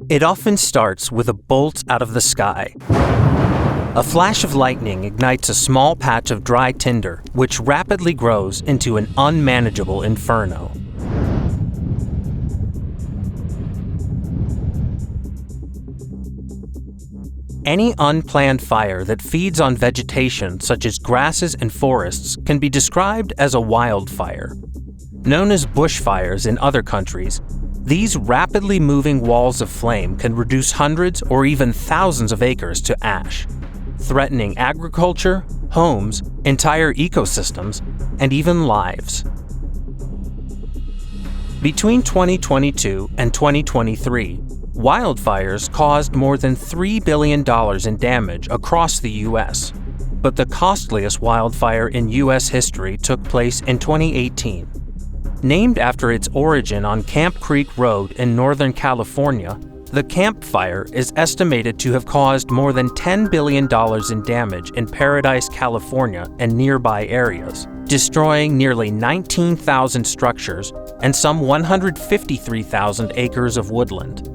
It often starts with a bolt out of the sky. A flash of lightning ignites a small patch of dry tinder, which rapidly grows into an unmanageable inferno. Any unplanned fire that feeds on vegetation, such as grasses and forests, can be described as a wildfire. Known as bushfires in other countries, these rapidly moving walls of flame can reduce hundreds or even thousands of acres to ash, threatening agriculture, homes, entire ecosystems, and even lives. Between 2022 and 2023, wildfires caused more than $3 billion in damage across the U.S., but the costliest wildfire in U.S. history took place in 2018. Named after its origin on Camp Creek Road in Northern California, the Camp Fire is estimated to have caused more than $10 billion in damage in Paradise, California and nearby areas, destroying nearly 19,000 structures and some 153,000 acres of woodland.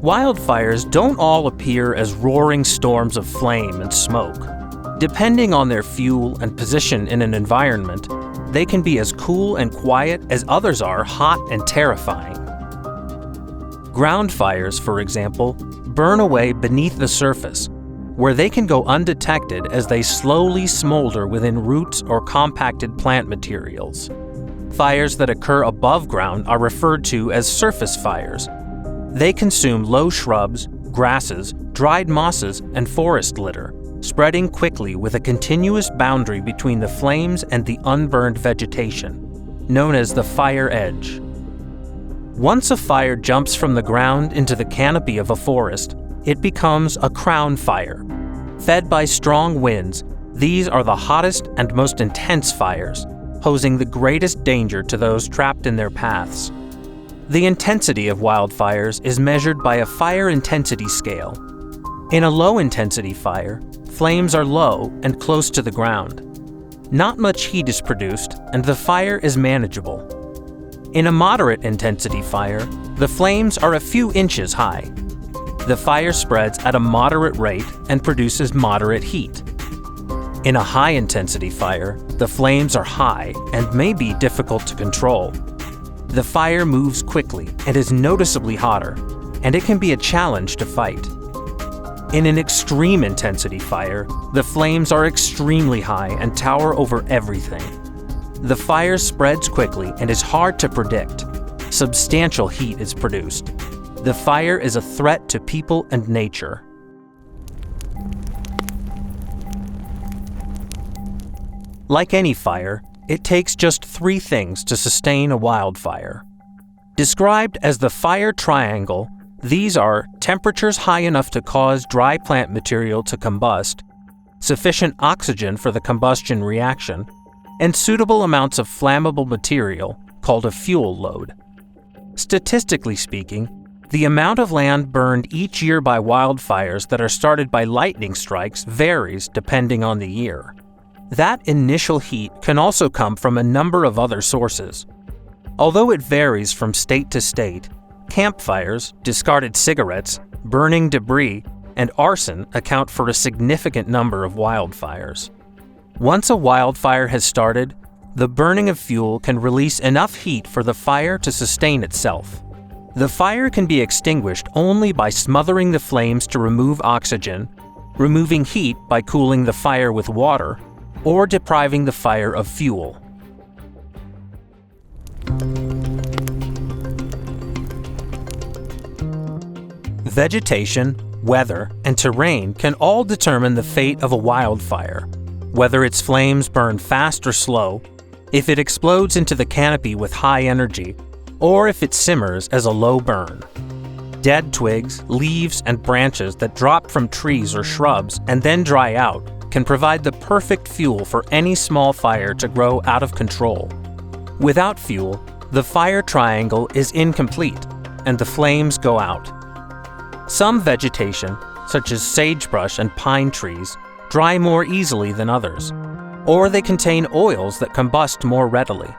Wildfires don't all appear as roaring storms of flame and smoke. Depending on their fuel and position in an environment, they can be as cool and quiet as others are hot and terrifying. Ground fires, for example, burn away beneath the surface, where they can go undetected as they slowly smolder within roots or compacted plant materials. Fires that occur above ground are referred to as surface fires. They consume low shrubs, grasses, dried mosses, and forest litter, spreading quickly with a continuous boundary between the flames and the unburned vegetation, known as the fire edge. Once a fire jumps from the ground into the canopy of a forest, it becomes a crown fire. Fed by strong winds, these are the hottest and most intense fires, posing the greatest danger to those trapped in their paths. The intensity of wildfires is measured by a fire intensity scale. In a low-intensity fire, flames are low and close to the ground. Not much heat is produced, and the fire is manageable. In a moderate-intensity fire, the flames are a few inches high. The fire spreads at a moderate rate and produces moderate heat. In a high-intensity fire, the flames are high and may be difficult to control. The fire moves quickly and is noticeably hotter, and it can be a challenge to fight. In an extreme intensity fire, the flames are extremely high and tower over everything. The fire spreads quickly and is hard to predict. Substantial heat is produced. The fire is a threat to people and nature. Like any fire, it takes just 3 things to sustain a wildfire. Described as the fire triangle, these are temperatures high enough to cause dry plant material to combust, sufficient oxygen for the combustion reaction, and suitable amounts of flammable material, called a fuel load. Statistically speaking, the amount of land burned each year by wildfires that are started by lightning strikes varies depending on the year. That initial heat can also come from a number of other sources. Although it varies from state to state, campfires, discarded cigarettes, burning debris, and arson account for a significant number of wildfires. Once a wildfire has started, the burning of fuel can release enough heat for the fire to sustain itself. The fire can be extinguished only by smothering the flames to remove oxygen, removing heat by cooling the fire with water, or depriving the fire of fuel. Vegetation, weather, and terrain can all determine the fate of a wildfire, whether its flames burn fast or slow, if it explodes into the canopy with high energy, or if it simmers as a low burn. Dead twigs, leaves, and branches that drop from trees or shrubs and then dry out can provide the perfect fuel for any small fire to grow out of control. Without fuel, the fire triangle is incomplete, and the flames go out. Some vegetation, such as sagebrush and pine trees, dry more easily than others. or they contain oils that combust more readily.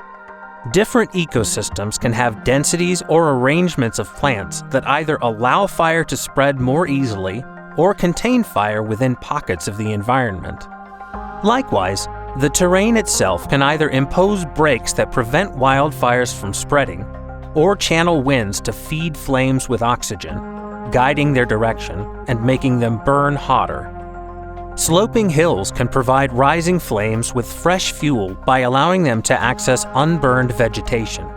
Different ecosystems can have densities or arrangements of plants that either allow fire to spread more easily or contain fire within pockets of the environment. Likewise, the terrain itself can either impose breaks that prevent wildfires from spreading or channel winds to feed flames with oxygen, guiding their direction and making them burn hotter. Sloping hills can provide rising flames with fresh fuel by allowing them to access unburned vegetation.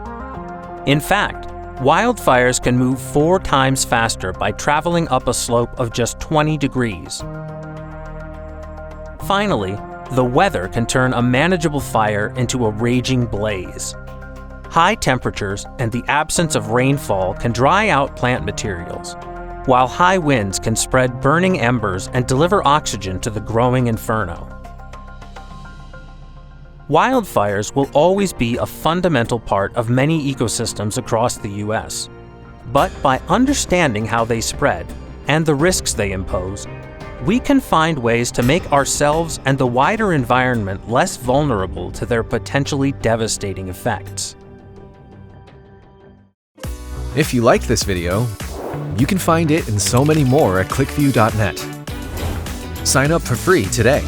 In fact, wildfires can move 4 times faster by traveling up a slope of just 20 degrees. Finally, the weather can turn a manageable fire into a raging blaze. High temperatures and the absence of rainfall can dry out plant materials, while high winds can spread burning embers and deliver oxygen to the growing inferno. Wildfires will always be a fundamental part of many ecosystems across the U.S. But by understanding how they spread and the risks they impose, we can find ways to make ourselves and the wider environment less vulnerable to their potentially devastating effects. If you liked this video, you can find it and so many more at ClickView.net. Sign up for free today.